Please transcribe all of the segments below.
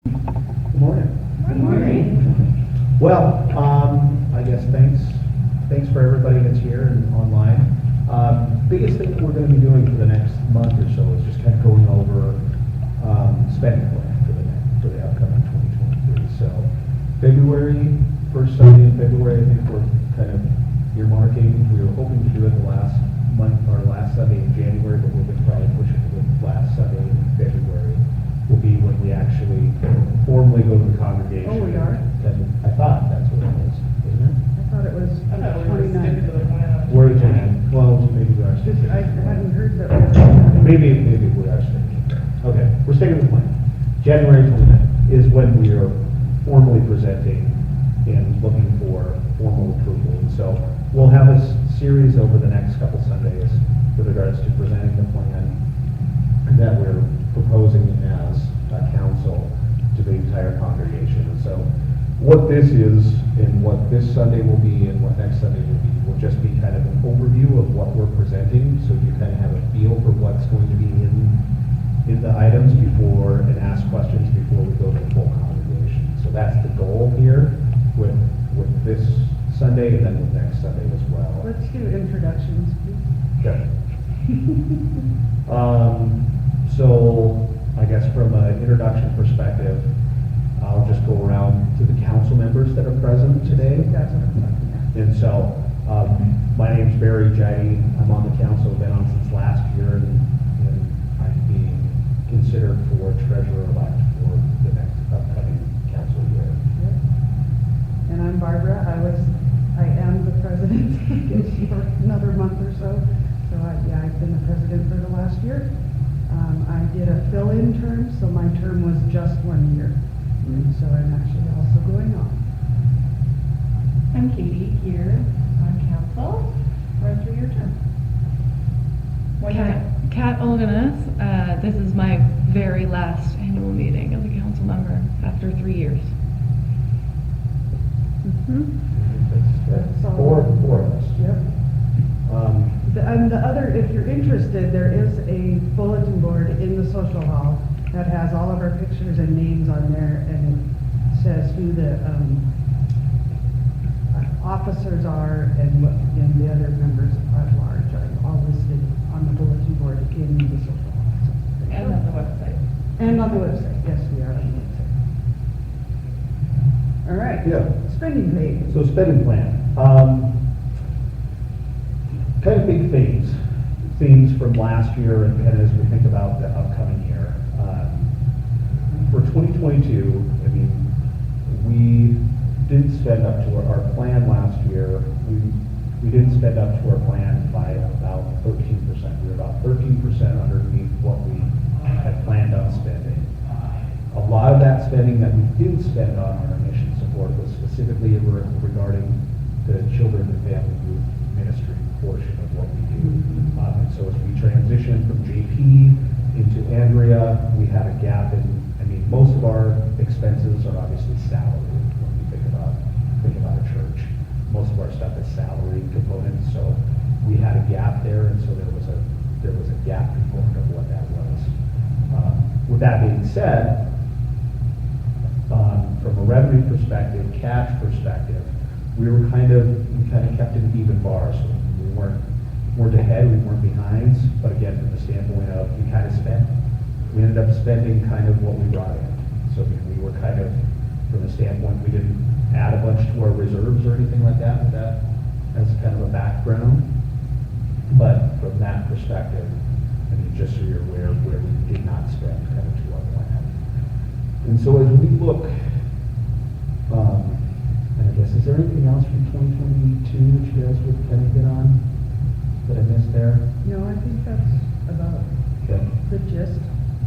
Good morning. Good morning. Well, I guess thanks for everybody that's here and online. Biggest thing that we're going to be doing for the next month or so is just kind of going over spending plan for the upcoming 2023. So February, first Sunday in February, I think we're kind of earmarking. We were hoping to do it the last month or last Sunday in January, but we're going to probably push it to the last Sunday in February. Will be when we actually formally go to the congregation. Oh, we are? I thought that's what it is, isn't it? I thought it was I thought we were sticking to the 29. plan. We're at well, maybe we are sticking. I hadn't heard that. Maybe we are sticking. Okay, we're sticking with the plan. January 29th is when we are formally presenting and looking for formal approval. And so we'll have a series over the next couple Sundays with regards to presenting the plan that we're proposing as a council to the entire congregation. And so what this is and what this Sunday will be and what next Sunday will just be kind of an overview of what we're presenting, so you kind of have a feel for what's going to be in the items before, and ask questions before we go to the full congregation. So that's the goal here with this Sunday and then with next Sunday as well. Let's do introductions, please. Okay. So I guess from an introduction perspective, I'll just go around to the council members that are present today. That's what I'm talking about. And so, my name's Barry Jidey. I'm on the council, been on since last year, and I'm being considered for treasurer-elect for the next upcoming council year. And I'm Barbara. I am the president, I guess, for another month or so. So I've been the president for the last year. I did a fill-in term, so my term was just 1 year. And so I'm actually also going on. I'm Katie, here on council for a 3-year term. Kat Olganis, this is my very last annual meeting as a council member after 3 years. That's four of us. Yep. And the other, if you're interested, there is a bulletin board in the social hall that has all of our pictures and names on there, and it says who the officers are and the other members at large are all listed on the bulletin board in the social hall. So, And on the website. and on the website, yes, we are on the website. All right. Yeah. Spending page. So spending plan. Kind of big themes from last year and as we think about the upcoming year. For 2022, I mean, we didn't spend up to our plan last year. We didn't spend up to our plan by about 13%. We were about 13% underneath what we had planned on spending. A lot of that spending that we didn't spend on our mission support was specifically regarding the children and family youth ministry portion of what we do. And so as we transitioned from JP into Andrea, we had a gap in, I mean, most of our expenses are obviously salary when we think about a church. Most of our stuff is salary component, so we had a gap there, and so there was a gap component of what that was. With that being said, from a revenue perspective, cash perspective, we kind of kept an even bar, so we weren't ahead, we weren't behind, but again, from the standpoint of we ended up spending kind of what we brought in. So we were kind of, from the standpoint, we didn't add a bunch to our reserves or anything like that, with that as kind of a background. But from that perspective, I mean, just so you're aware where we did not spend kind of to our plan. And so as we look, and I guess, is there anything else from 2022 that you guys would kind of get on that I missed there? No, I think that's about Okay. the gist.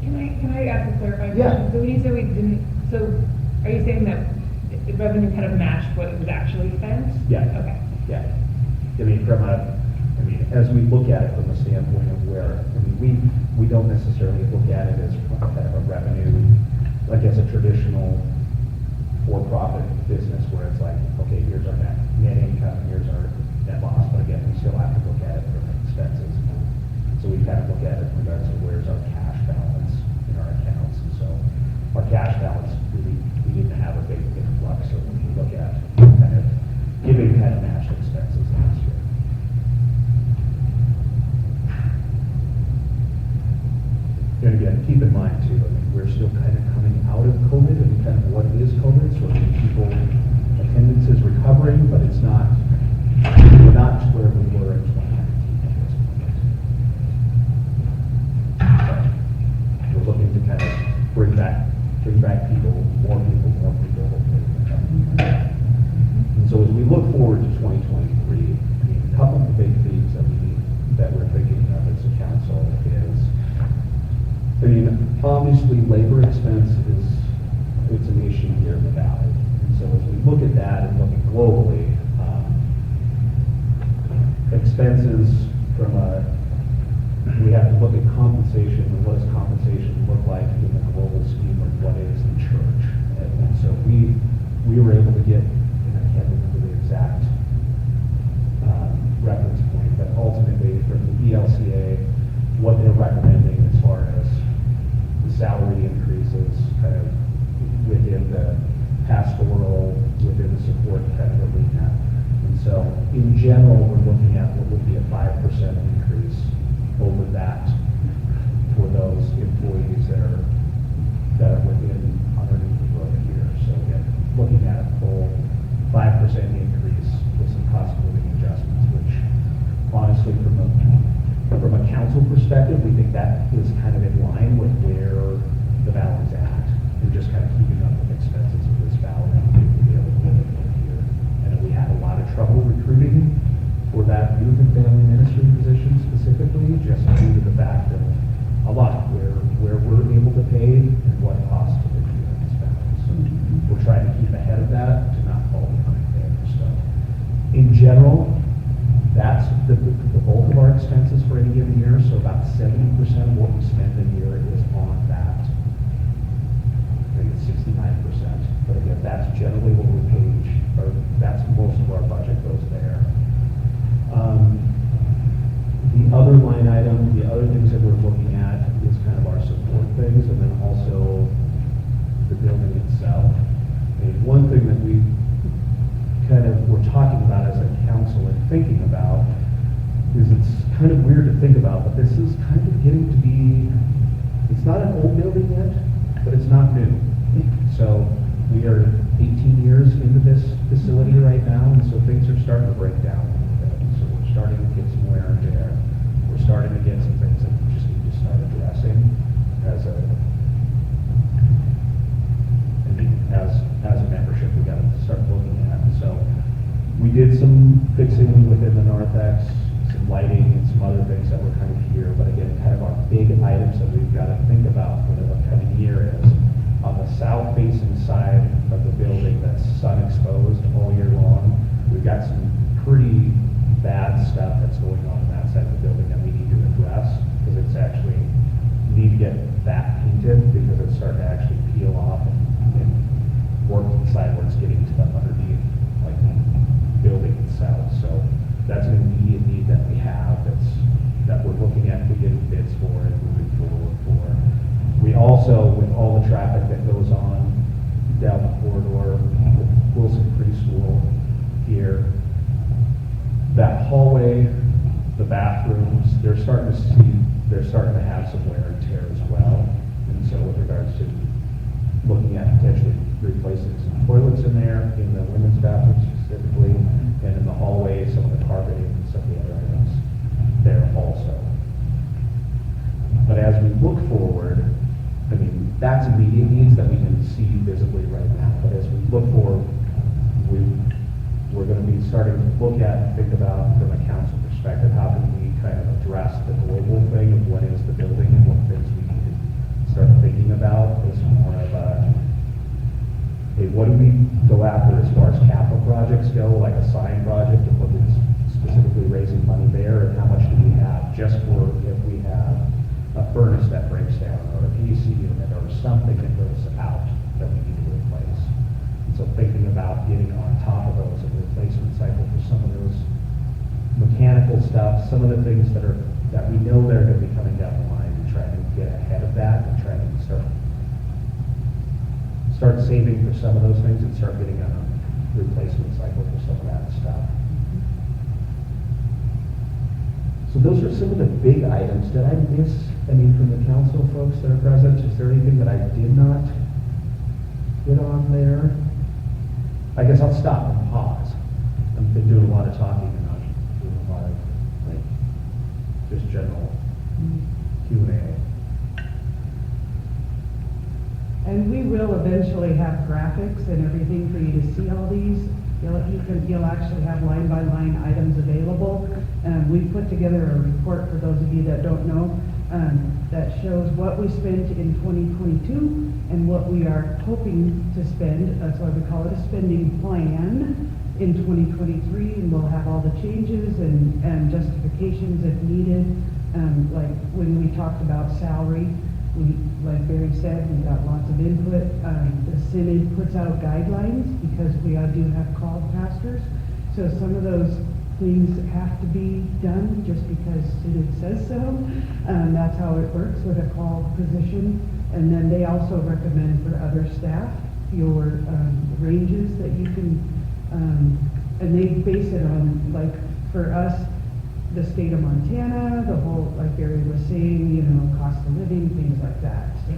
Can I ask a clarifying Yeah. question? So when you say we didn't, so are you saying that the revenue kind of matched what was actually spent? Yeah. Okay. Yeah. I mean, as we look at it from the standpoint of where, we don't necessarily look at it as kind of a revenue, like as a traditional for-profit business where it's like, okay, here's our net income, here's our net loss, but again, we still have to look at it from expenses. So we kind of look at it in regards to where's our cash balance in our accounts. And so our cash balance obviously, labor expense it's an issue here in the valley. And so as we look at that and look at globally, expenses we have to look at compensation and what does compensation look like in the global scheme of what is the church. And so we were able to get, and I can't remember the exact reference point, but ultimately from the ELCA, what they're recommending as far as the salary increases kind of within the pastoral, within the support kind of arena. And so in general, we're looking at what would be a 5% increase over that for those employees that are within underneath the road here. So again, looking at a full 5% increase with some cost of living adjustments, which honestly from a council perspective, we think that is kind of in line with where the valley's at. And just kind of keeping up with expenses of this valley and be able to live in here. And we had a lot of trouble recruiting for that youth and family ministry position specifically, just due to the fact of a lot where we're able to pay and what it costs to live here in this valley. So we're trying to keep ahead of that to not fall behind there. So in general, that's the bulk of our expenses for any given year. So about 70% of what we spend in a year is on that. I think it's 69%. But again, that's generally what we pay or that's most of our budget goes there. The other line item, the other things that we're looking at is kind of our support things, and then also the building itself. And one thing that we kind of were talking about as a council and thinking about is it's kind of weird to think about, but this is kind of getting to be, it's not an old building yet, but it's not new. So we are 18 years into this facility right now, and so things are starting to break down a little bit. So we're starting to get some wear and tear. We're starting to get some things that we just need to start addressing as a membership. We got to start looking at. So we did some fixing within the narthex, some lighting and some other things that were kind of here. But again, kind of our big items that we've got to think about for the upcoming year is on the south facing side of the building that's sun exposed all year long. We've got some pretty bad stuff that's going on that side of the building that we need to address, because it's actually need to get that painted because it's starting to actually peel off and work inside where it's getting to the underneath like the building itself. So that's an immediate need that we have that we're looking at to get bids for and moving forward for. We also, with all the traffic that goes on down the corridor, with Wilson Preschool here, that hallway, the bathrooms, they're starting to have some wear and tear as well. And so with regards to looking at potentially replacing some toilets in there, in the women's bathroom specifically, and in the hallway, some of the carpeting and some of the other items there also. But as we look forward, I mean, that's immediate needs that we can see visibly right now. But as we look forward, we're going to be starting to look at and think about from a council perspective, how can we kind of address the global thing of what is the building and what things we need to start thinking about as more of a, hey, what do we go after as far as capital projects go, like a sign project, and look at specifically raising money there, and how much do we have just for if we have a furnace that breaks down, or an AC unit, or something that goes out that we need to replace. So thinking about getting on top of those and replacement cycle for some of those mechanical stuff, some of the things that we know that are going to be coming down the line, and trying to get ahead of that and trying to start saving for some of those things and start getting on a replacement cycle for some of that stuff. So those are some of the big items. Did I miss, from the council folks that are present, is there anything that I did not get on there? I guess I'll stop and pause. I've been doing a lot of talking and not doing a lot of, just general Q&A. And we will eventually have graphics and everything for you to see all these. You'll actually have line by line items available. We put together a report for those of you that don't know. that shows what we spent in 2022 and what we are hoping to spend. That's why we call it a spending plan in 2023, and we'll have all the changes and justifications if needed. Like when we talked about salary, like Barry said, we got lots of input. The Synod puts out guidelines because we do have called pastors. So some of those things have to be done just because Synod says so. That's how it works with a called position. And then they also recommend for other staff your ranges that you can, and they base it on, like for us, the state of Montana, the whole, like Barry was saying, you know, cost of living, things like that. So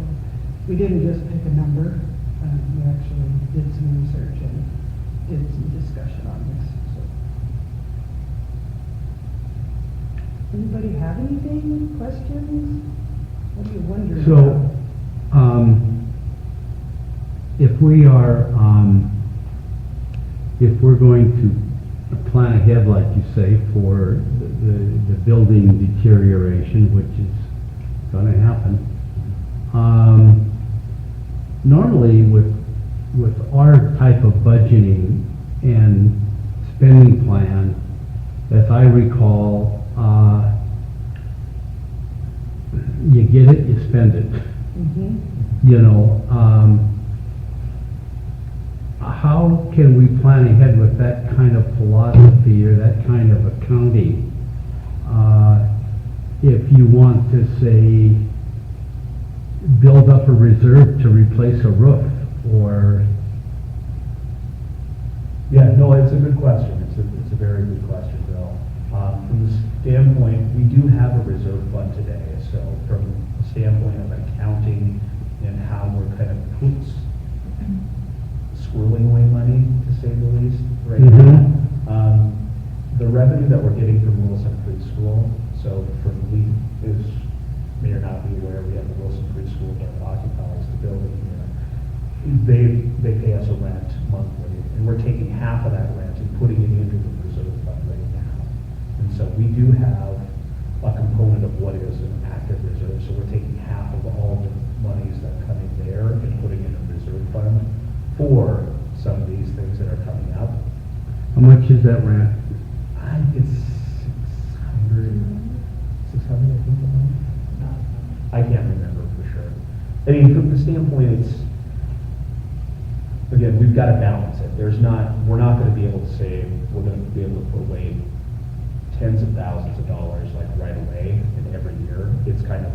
we didn't just pick a number. We actually did some research and did some discussion on this. So. Anybody have anything, questions? What are you wondering So, if we're going to plan ahead, like you say, for the building deterioration, which is going to happen, normally with our type of budgeting and spending plan, as I recall, you get it, you spend it. Mm-hmm. You know, how can we plan ahead with that kind of philosophy or that kind of accounting? If you want to say, build up a reserve to replace a roof, or... Yeah, no, it's a good question. It's a very good question, Bill. From the standpoint, we do have a reserve fund today. So from the standpoint of accounting and how we're kind of squirreling away money, to say the least, right now. The revenue that we're getting from Wilson Preschool, so from Lee is, may or not be aware, we have the Wilson Preschool that occupies the building here. They pay us a rent monthly, and we're taking half of that rent and putting it into the reserve fund right now. And so we do have a component of what is an active reserve, so we're taking half of all the monies that come in there and putting in a reserve fund for some of these things that are coming up. How much is that rent? I think it's 600, I think. I can't remember for sure. I mean, from the standpoint, it's, again, we've got to balance it. We're not going to be able to say, we're going to be able to put away tens of thousands of dollars like right away and every year. It's kind of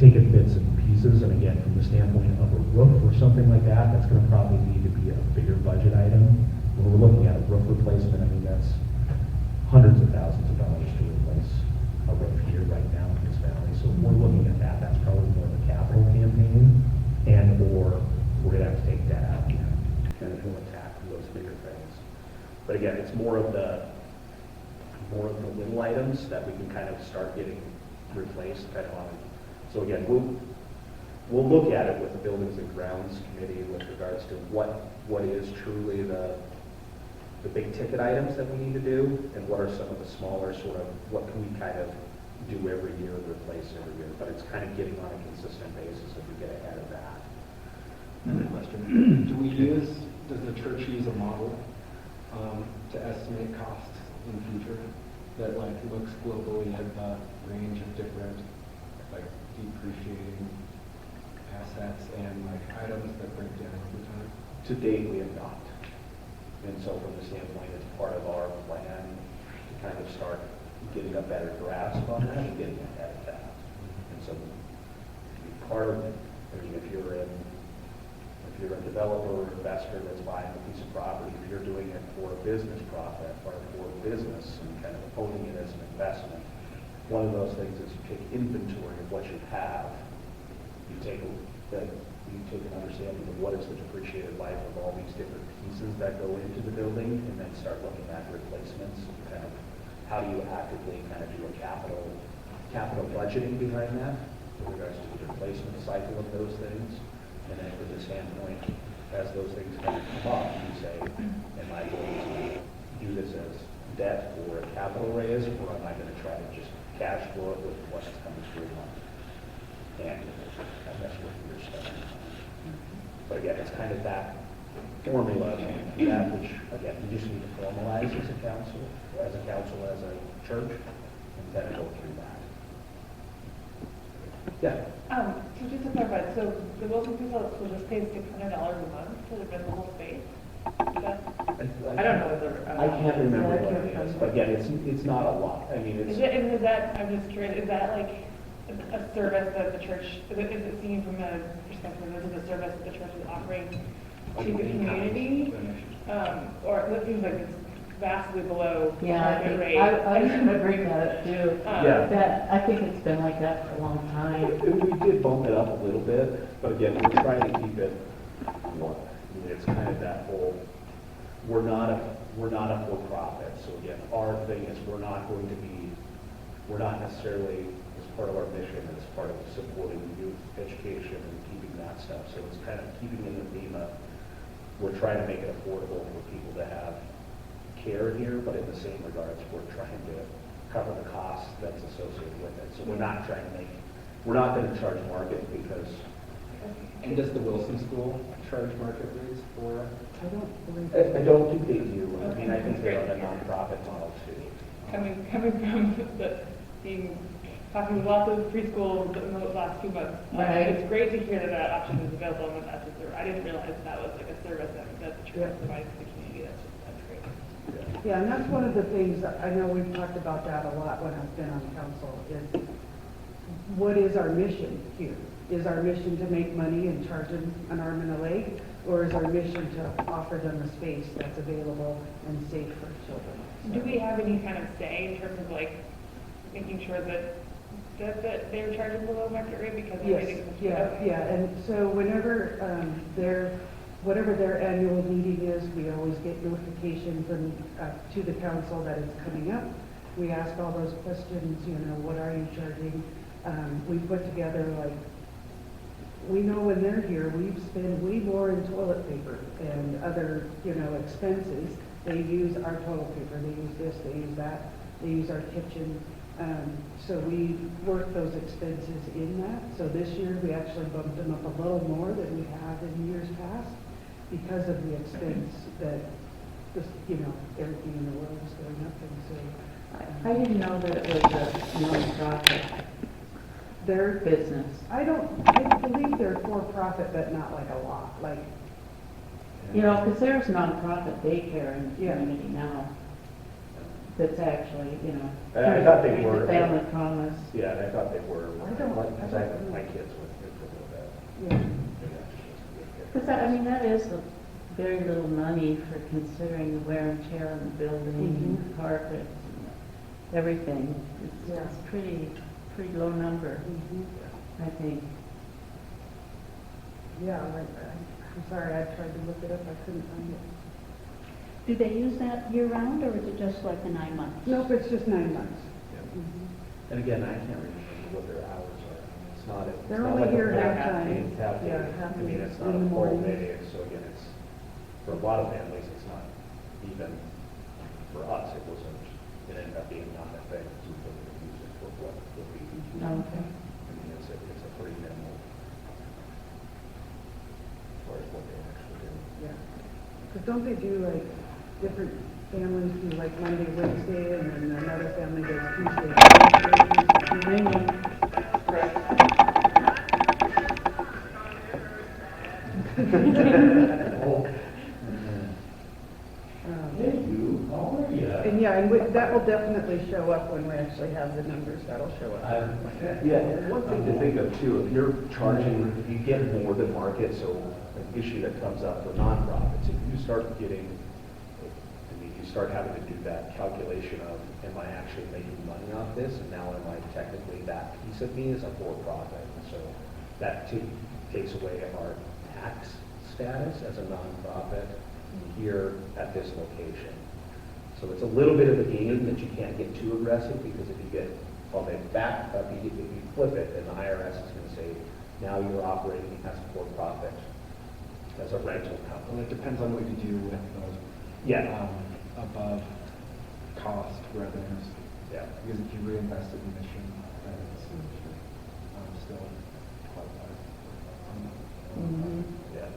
taking bits and pieces. And again, from the standpoint of a roof or something like that, that's going to probably need to be a bigger budget item. When we're looking at a roof replacement, I mean, that's hundreds of thousands of dollars to replace a roof here right now in this valley. So if we're looking at that, that's probably more of a capital campaign, and or we're going to have to take that out and kind of tackle those bigger things. But again, it's more of the little items that we can kind of start getting replaced kind of on. So again, we'll look at it with the Buildings and Grounds Committee with regards to what is truly the big ticket items that we need to do, and what are some of the smaller sort of, what can we kind of do every year, replace every year. But it's kind of getting on a consistent basis if we get ahead of that. Another question. Does the church use a model to estimate costs in the future that like looks globally at the range of different like depreciating assets and like items that break down over time? To date, we have not. And so from the standpoint, it's part of our plan to kind of start getting a better grasp on that and getting ahead of that. And so part of it, I mean, if you're a developer or investor that's buying a piece of property, if you're doing it for a business profit or for a business and kind of owning it as an investment, one of those things is you take inventory of what you have. You take an understanding of what is the depreciated life of all these different pieces that go into the building, and then start looking at replacements. Kind of how do you actively kind of do a capital budgeting behind that with regards to the replacement cycle of those things. And then from the standpoint, as those things kind of come up, you say, am I going to do this as debt or a capital raise, or am I gonna try to just cash flow it with what's coming through annually, and that's what you're spending on. But again, it's kind of that formula, that which, again, you just need to formalize as a council, as a church, and then go through that. Yeah. So just to clarify, so the Wilson Preschool School just pays $600 a month for the rentable space? Is that, I don't know whether. I can't remember Yeah, I what can't it is, remember. but again, it's not a lot. I mean, Is it's, it, and is that, I'm just curious, is that like a service that the church, is it seen from a perspective, is it a service that the church is offering to the community? Or it seems like it's vastly below Yeah, I market think, rate. I was gonna bring that up too. Yeah. That, I think it's been like that for a long time. we did bump it up a little bit, but again, we're trying to keep it one. It's kind of that whole, we're not a for-profit. So again, our thing is we're not necessarily, as part of our mission, as part of supporting youth education and keeping that stuff. So it's kind of keeping in the theme of, we're trying to make it affordable for people to have care here, but in the same regards, we're trying to cover the cost that's associated with it. So we're not going to charge market because. And does the Wilson School charge market rates for? I don't believe. I don't think they do. I mean, I think they're on a nonprofit model too. Coming from talking with lots of preschools in the last 2 months. Right. It's great to hear that that option is available and that's a service. I didn't realize that was like a service that the church provides to the community. That's great. Yeah, and that's one of the things, that I know we've talked about that a lot when I've been on council, is what is our mission here? Is our mission to make money and charge them an arm and a leg? Or is our mission to offer them a space that's available and safe for children? Do we have any kind of say in terms of like making sure that they're charging below market rate because Yes, everything's yeah, and so whenever whatever their annual meeting is, we always get notification from, to the council that it's coming up. We ask all those questions, what are you charging? We put together we know when they're here, we spend way more in toilet paper and other, expenses. They use our toilet paper, they use this, they use that, they use our kitchen. So we work those expenses in that. So this year, we actually bumped them up a little more than we have in years past because of the expense that just, everything in the world is going up. And so I didn't know that it was a nonprofit they're, business. I believe they're for-profit, but not like a lot, Because there's nonprofit daycare in the Yeah. community now. That's actually, I thought they through were. the Family Promise. Yeah, and I thought they were. I don't- Because I had my kids with me for a little bit. yeah. Because that is a very little money for considering the wear and tear on the building, Mhm. the carpets, and everything. Yeah. It's pretty low number, Mhm. I think. Yeah, I'm sorry, I tried to look it up, I couldn't find it. Do they use that year-round, or is it just like the 9 months? Nope, it's just 9 months. Yeah. Mhm. And again, I can't remember what their hours are. It's not. They're only here half-day. half-time. Yeah, I half-day mean, it's in not a the full morning. day, so again, for a lot of families, it's not even, for us, it ended up being not a thing. We couldn't use it for what would be. Okay. I mean, it's a pretty minimal as far as what they actually do. Yeah. Because don't they do different families do Monday, Wednesday, and then another family does Tuesday, Thursday? And yeah, that will definitely show up when we actually have the numbers, that'll show up. Yeah, one thing to think of too, if you're charging, if you get more than market, so an issue that comes up for nonprofits, if you start you start having to do that calculation of, am I actually making money off this? And now am I technically, that piece of me is a for-profit? And so that takes away our tax status as a nonprofit here at this location. So it's a little bit of a game that you can't get too aggressive, because if you get, if you flip it, then the IRS is going to say, now you're operating as a for-profit, as a rental Well, company. it depends on what you do with those. Yeah. above cost revenues. Yeah. Because if you reinvest in mission, then it's still quite Mhm. Yeah.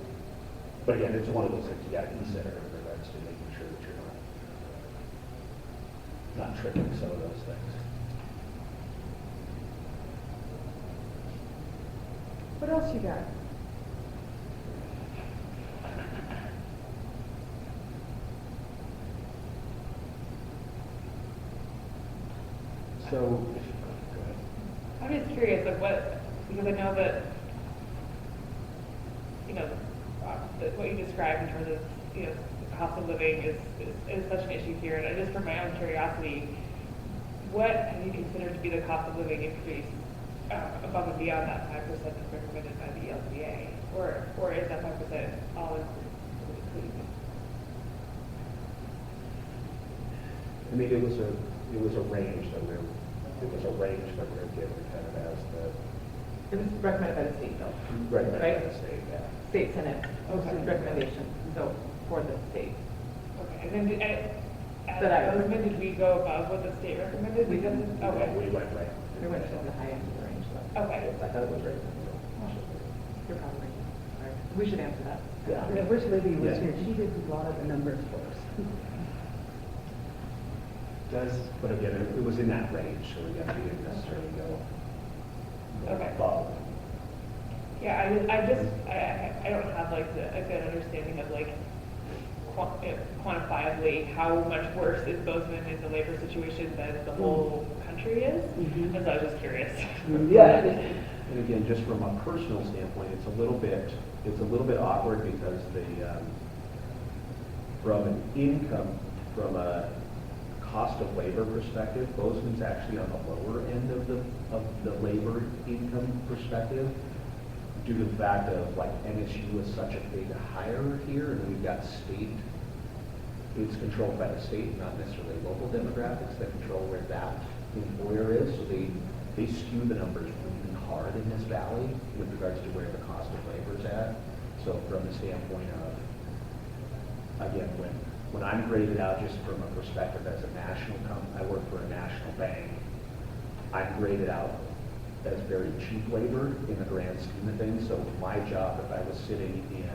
But again, it's one of those things you gotta consider in regards to making sure that you're not tripping some of those things. What else you got? So, go ahead. I'm just curious, like what, because I know that, you know, that what you described in terms of, you know, the cost of living is such an issue here. And I just, for my own curiosity, what have you considered to be the cost of living increase above and beyond that 5% that's recommended by the LCA? Or is that 5% all including? I mean, it was a range that we were given kind of as It was recommended by the state though. the recommended by Right. the state, yeah. State Senate Okay. recommendation, so for the state. Okay, and then But I- at Bozeman, did we go above what the state recommended? We Because- didn't. Okay. We went right. We went to the high end of the range though. Okay. I thought it was right. in the middle. You're probably right. We should answer that. Yeah. I wish Libby was Yeah. here. She did a lot of the numbers for us. But again, it was in that range, so we didn't necessarily go Okay. above. Yeah, I don't have like a good understanding of like quantifiably how much worse is Bozeman in the labor situation than the whole country is. Mhm. And so I was just curious. Yeah, and again, just from a personal standpoint, it's a little bit awkward because from a cost of labor perspective, Bozeman's actually on the lower end of the labor income perspective, due to the fact of like MSU is such a big hire here, and we've got state, it's controlled by the state, not necessarily local demographics that control where that employer is, so they skew the numbers really hard in this valley with regards to where the cost of labor is at. So from the standpoint of, again, when I'm graded out just from a perspective as a national I work for a national bank, I'm graded out as very cheap labor in the grand scheme of things. So my job, if I was sitting in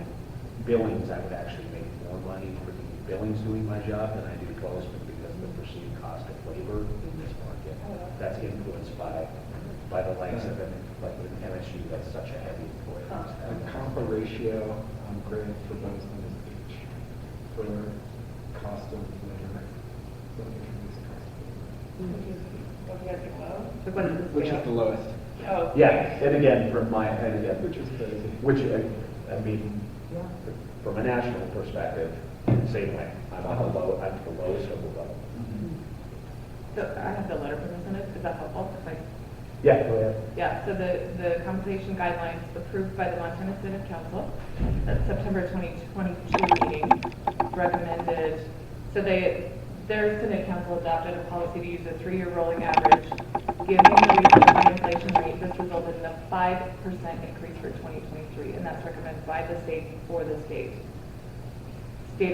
Billings, I would actually make more money for the Billings doing my job than I do Bozeman because of the perceived cost of labor in this market. That's influenced by the likes of like with MSU, that's such a heavy employer. The compa ratio grade for Bozeman is H for cost of labor. What increase cost of labor? What do you guys think low? So what is the Which is scale? the lowest, Oh. Yeah, and again, which is crazy. which, I mean, from a national perspective, same way. I'm the lowest of the low. So I have the letter from the Senate, is that helpful? Like, Yeah, go ahead. yeah, so the compensation guidelines approved by the Montana Senate Council at September 2022 meeting recommended, so their Senate Council adopted a policy to use a 3-year rolling average. Given the high inflation rate, this resulted in a 5% increase for 2023, and that's recommended by the state for the state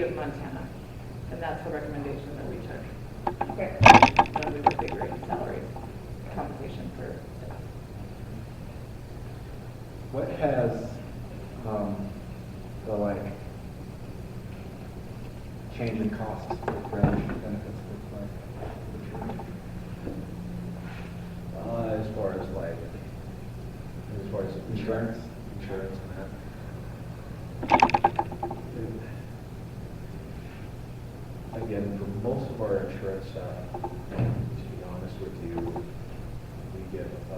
of Montana. And that's the recommendation that we took. Okay. So we were figuring salaries, compensation for staff. What has the like change in costs for fringe benefits look like? As far as Insurance? insurance and that. Again, for most of our insurance stuff, to be honest with you, we give a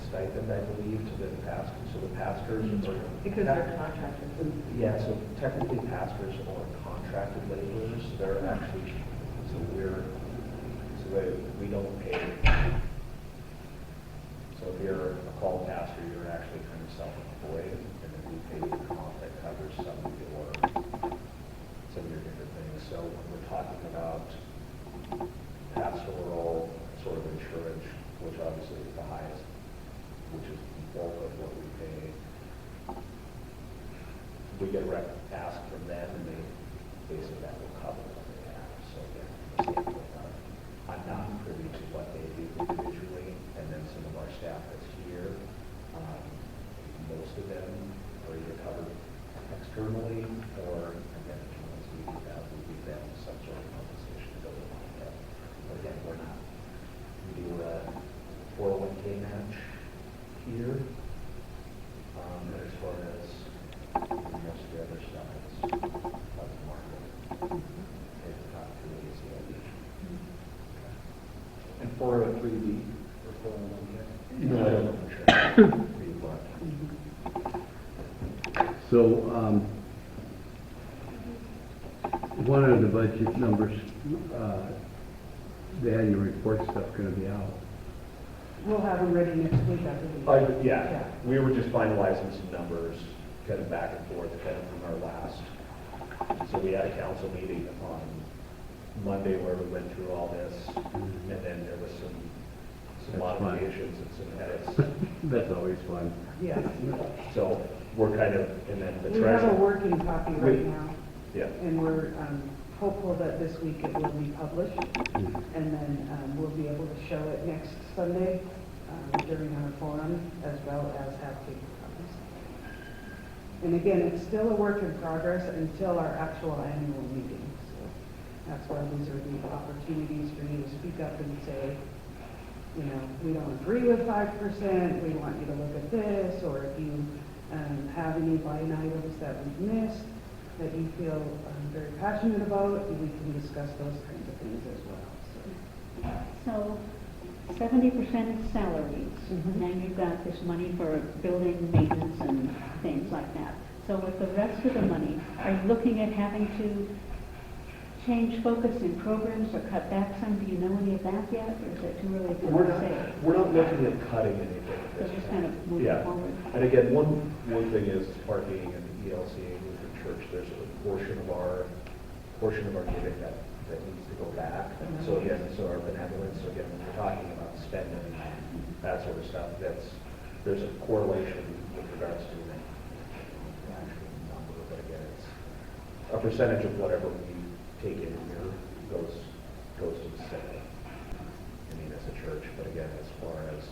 stipend, I believe, to the pastors, so the pastors are. Because they're contractors. Yeah, so technically pastors are contracted laborers, they're actually, we don't pay. So if you're a call pastor, you're actually kind of self-employed, and then we pay you comp that covers some of your different things. So when we're talking about pastoral sort of insurance, which obviously is the highest, which is the bulk of what we pay, we get a rep ask from them, and they say that will cover what they have. So again, K match here. And as far as the rest of the other stuff, it's up to market. Take the top two of the And 403B or 401K? No, I don't know for sure. Read what. So, one of the budget numbers, the annual report stuff gonna be out. We'll have them ready next week, I believe. Yeah, we were just finalizing some numbers, kind of back and forth, kind of from our last. So we had a council meeting on Monday where we went through all this, and then there was some That's fine. modifications and some edits. That's always fun. Yes. So we're kind of, and then the We have a treasurer. working copy right We- now, Yeah, and we're hopeful that this week it will be published, and then we'll be able to show it next Sunday during our forum, as well as have paper copies. And again, it's still a work in progress until our actual annual meeting. So that's why these are the opportunities for you to speak up and say, you know, we don't agree with 5%, we want you to look at this, or if you have any line items that we've missed, that you feel very passionate about, we can discuss those kinds of things as well. So 70% is salaries, Mhm. and then you've got this money for building maintenance and things like that. So with the rest of the money, are you looking at having to change focus in programs or cut back some? Do you know any of that yet, or is it too early we're to not, say? we're not looking at cutting anything at So this just point. kind of moving Yeah. forward. And again, one thing is, part of being an ELC, Lutheran Church, there's a portion of our giving that needs to go back. So again, so our benevolence, so again, when we're talking about spending, that sort of stuff, there's a correlation with regards to the actual number, but again, it's a percentage of whatever we take in here goes to the center. I mean, as a church, but again, as far as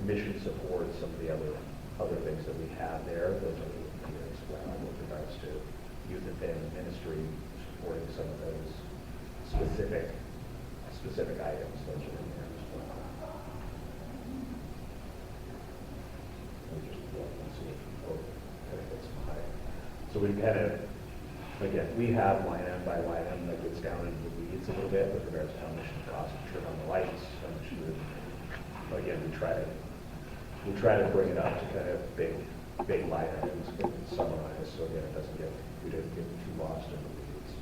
mission support, some of the other things that we have there, those are here as well with regards to youth and family ministry, supporting some of those specific items, those are in there as well. Let me just look and see if we both kind of get some high. So we kind of, again, we have line item by line item that gets down into the weeds a little bit with regards to how much it costs to turn on the lights, how much it, but again, we try to bring it up to kind of big line items, but summarize, so again, we didn't get too lost in the weeds.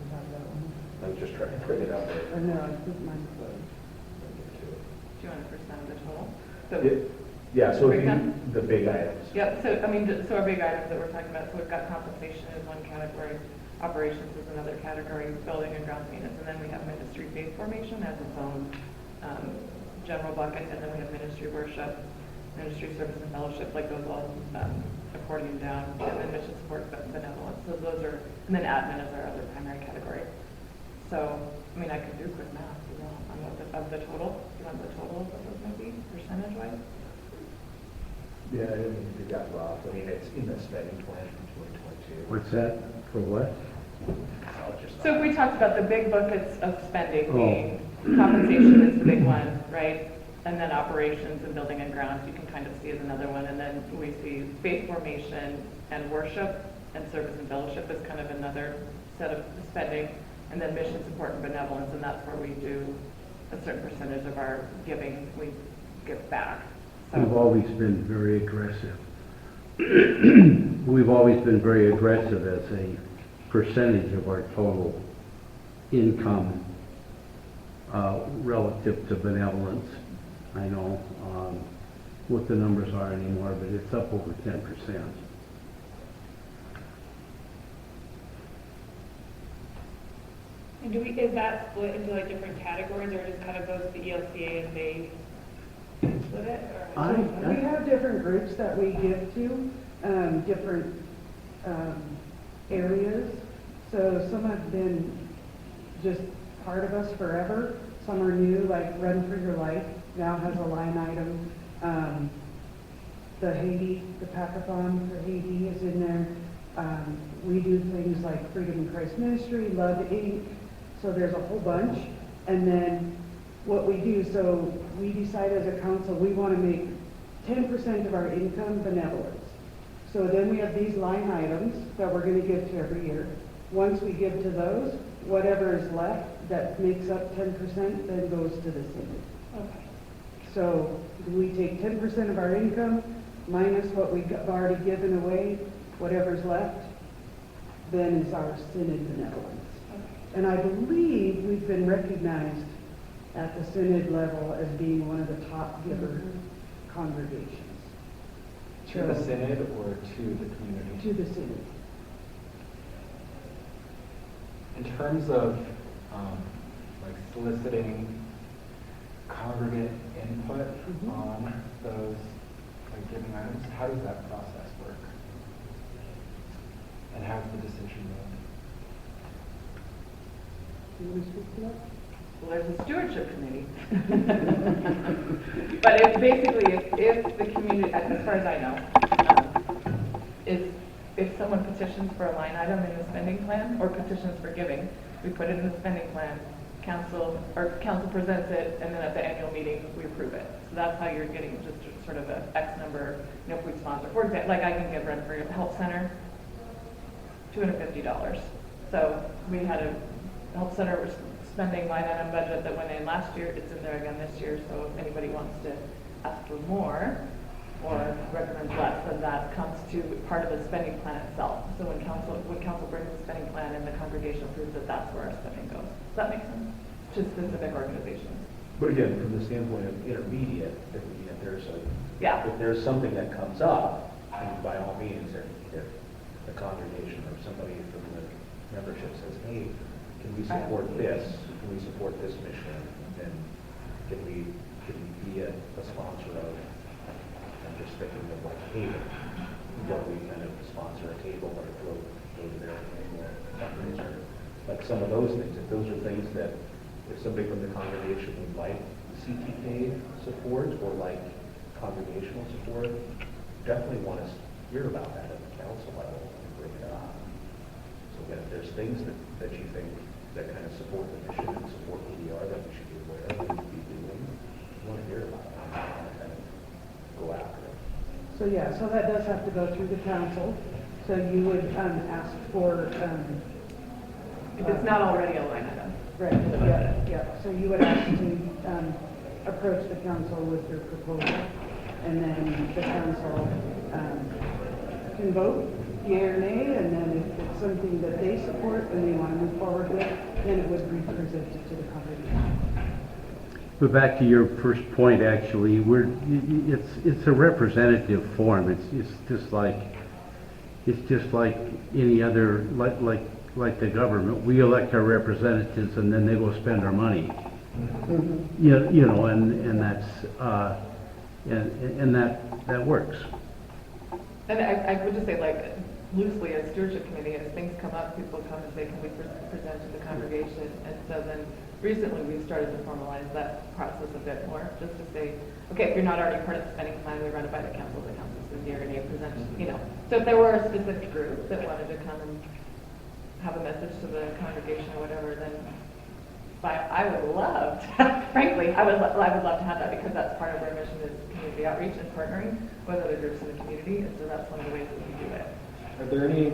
You have that one? I was just trying to bring it up there. Or no, I think mine's closed. Do you want a percent of the total? So, Yeah, so if you, Breakdown? the big items. yep, so, I mean, so our big items that we're talking about, so we've got compensation as one category, operations is another category, building and grounds maintenance, and then we have ministry faith formation as its own general bucket, and then we have ministry worship, ministry service and fellowship, like those all accordion down, and then mission support, benevolence, so those are, and then admin is our other primary category. So, I mean, I could do quick math, you know, on what of the total, you want the total of what those might be, percentage-wise? Yeah, I didn't mean to do that rough. I mean, it's in the spending plan for 2022. What's that, for what? I'll just- So if we talked about the big buckets of spending Oh. being compensation is the big one, right? And then operations and building and grounds, you can kind of see as another one. And then we see faith formation and worship and service and fellowship as kind of another set of spending. And then mission support and benevolence, and that's where we do a certain percentage of our giving, we give back. We've So, always been very aggressive. We've always been very aggressive as a percentage of our total income relative to benevolence. I know what the numbers are anymore, but it's up over 10%. And is that split into like different categories, or it just kind of goes to the ELCA and they split it? Or? We have different groups that we give to, different areas. So some have been just part of us forever. Some are new, like Run for Your Life now has a line item. The Haiti, the Packathon for Haiti is in there. We do things like Freedom in Christ Ministry, Love Inc. So there's a whole bunch. And then what we do, so we decide as a council, we want to make 10% of our income benevolence. So then we have these line items that we're going to give to every year. Once we give to those, whatever is left that makes up 10% then goes to the synod. Okay. So we take 10% of our income minus what we've already given away, whatever's left, then is our synod benevolence. Okay. And I believe we've been recognized at the synod level as being one of the top giver congregations. To the synod or to the community? To the synod. In terms of like soliciting congregate input on those like giving items, how does that process work? And how's the decision made? Do you want to speak to that? Well, there's a stewardship committee. But it's basically, if the community, as far as I know, if someone petitions for a line item in the spending plan or petitions for giving, we put it in the spending plan, council presents it, and then at the annual meeting, we approve it. So that's how you're getting just sort of a X number, if we sponsor. For example, like I can give rent for a health center, $250. So we had a health center spending line item budget that went in last year, it's in there again this year, so if anybody wants to ask for more or recommends less, then that comes to part of the spending plan itself. So when council brings the spending plan and the congregation approves it, that's where our spending goes. Does that make sense? To specific organizations. But again, from the standpoint of intermediate, if there's Yeah. if there's something that comes up, and by all means, if the congregation or somebody from the membership says, hey, can we support this? Can we support this mission? Then can we be a sponsor of? I'm just thinking of like Haven. Don't we kind of sponsor a table or go to their annual fundraiser? Like some of those things. If those are things that if somebody from the congregation would like CtK support or like congregational support, definitely want to hear about that at the council level and bring it up. So again, if there's things that you think that kind of support the mission and support who we are that we should be aware of and be doing, you want to hear about it and kind of go after it. So yeah, so that does have to go through the council. So you would ask for, If it's not already a line item. right, yeah. So you would ask to approach the council with your proposal, and then the council can vote yea or nay, and then if it's something that they support and they want to move forward with, then it would be presented to the congregation. But back to your first point, actually, it's a representative form. It's just like any other, like the government. We elect our representatives and then they go spend our money. You know, and that's and that works. And I would just say, like, loosely, as stewardship committee, as things come up, people come and say, can we present to the congregation? And so then recently we've started to formalize that process a bit more, just to say, okay, if you're not already part of the spending plan, we run it by the council says here and you present, you know. So if there were a specific group that wanted to come and have a message to the congregation or whatever, then I would love to, frankly, I would love to have that, because that's part of our mission is community outreach and partnering with other groups in the community, and so that's one of the ways that we do it. Are there any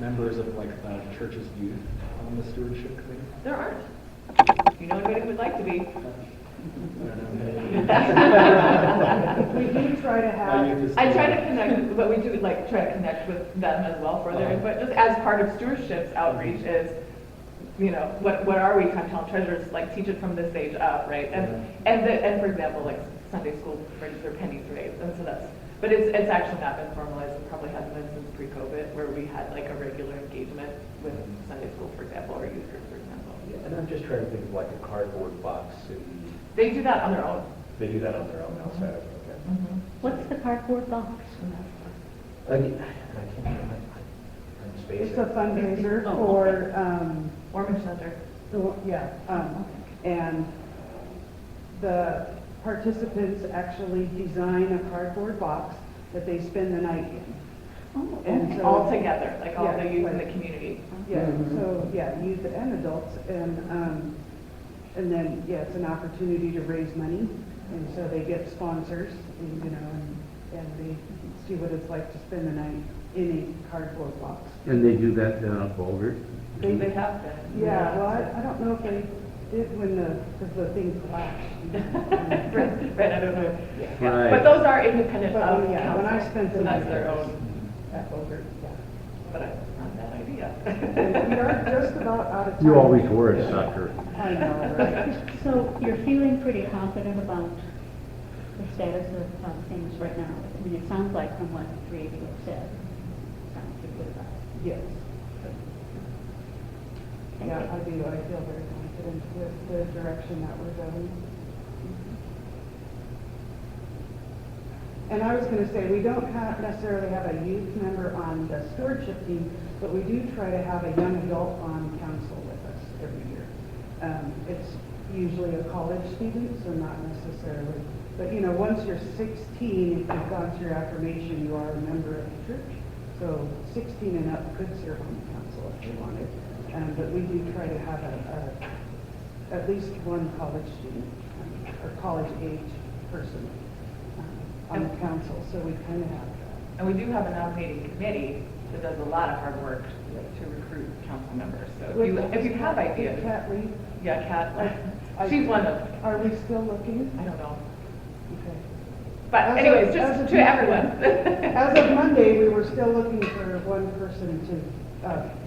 members of like the church's youth on the stewardship committee? There aren't. You know anybody who would like to be. We do try to have, I try to connect, but we do like try to connect with them as well for their input, just as part of stewardship's outreach is, you know, what are we trying to tell treasurers, like teach it from this age up, right? And for example, like Sunday school brings their pennies raised, and so that's, but it's actually not been formalized and probably hasn't been since pre-COVID, where we had like a regular engagement with Sunday school, for example, or youth group, for example. Yeah, and I'm just trying to think of like a cardboard box and They do that on their own. they do that on their own outside of it. Okay. What's the cardboard box? I can't remember. I'm spacing. it's a fundraiser Oh, for, Ormond Center. and the participants actually design a cardboard box that they spend the night in. Oh, And so- All together, like all Yeah, the youth in the like- community. Yeah, so, yeah, youth and adults, and And then, yeah, it's an opportunity to raise money, and so they get sponsors, and, you know, and they see what it's like to spend the night in a cardboard box. And they do that down at Boulder? They have been. Yeah, well, I don't know if they did when because the thing collapsed. Right, I don't know. Right. But those are independent But, of yeah, when I council, spent so the that's night their there. own, At Boulder, yeah. but it's not a bad idea. And we are just about out of time. You always were a sucker. I know, right? So you're feeling pretty confident about the status of things right now? I mean, it sounds like from what the three of you have said, sounds pretty good about it. Yes. Yeah, I do. I feel very confident with the direction that we're going. And I was going to say, we don't necessarily have a youth member on the stewardship team, but we do try to have a young adult on council with us every year. It's usually a college student, so not necessarily. But, you know, once you're 16, if you've gone through your affirmation, you are a member of the church. So 16 and up could serve on the council if they wanted. But we do try to have at least one college student or college age person on the council, so we kind of have that. And we do have a nominating committee that does a lot of hard work to recruit council members. So if you have ideas. Cat Lee, Yeah, Kat, she's one of, are we still looking? I don't know. Okay. But As of- anyways, as just of to everyone. As of Monday, we were still looking for one person to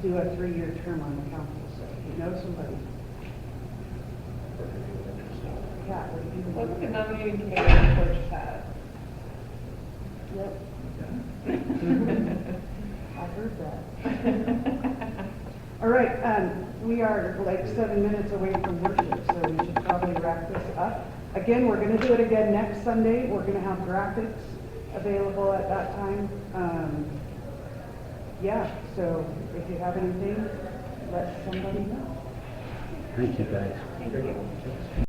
do a 3-year term on the council, so if you know somebody. Cat Lee. What's the nominating committee the church has? Yep. I heard that. All right, we are like 7 minutes away from worship, so we should probably wrap this up. Again, we're going to do it again next Sunday. We're going to have graphics available at that time. Yeah, so if you have anything, let somebody know. Thank you, guys. Thank you.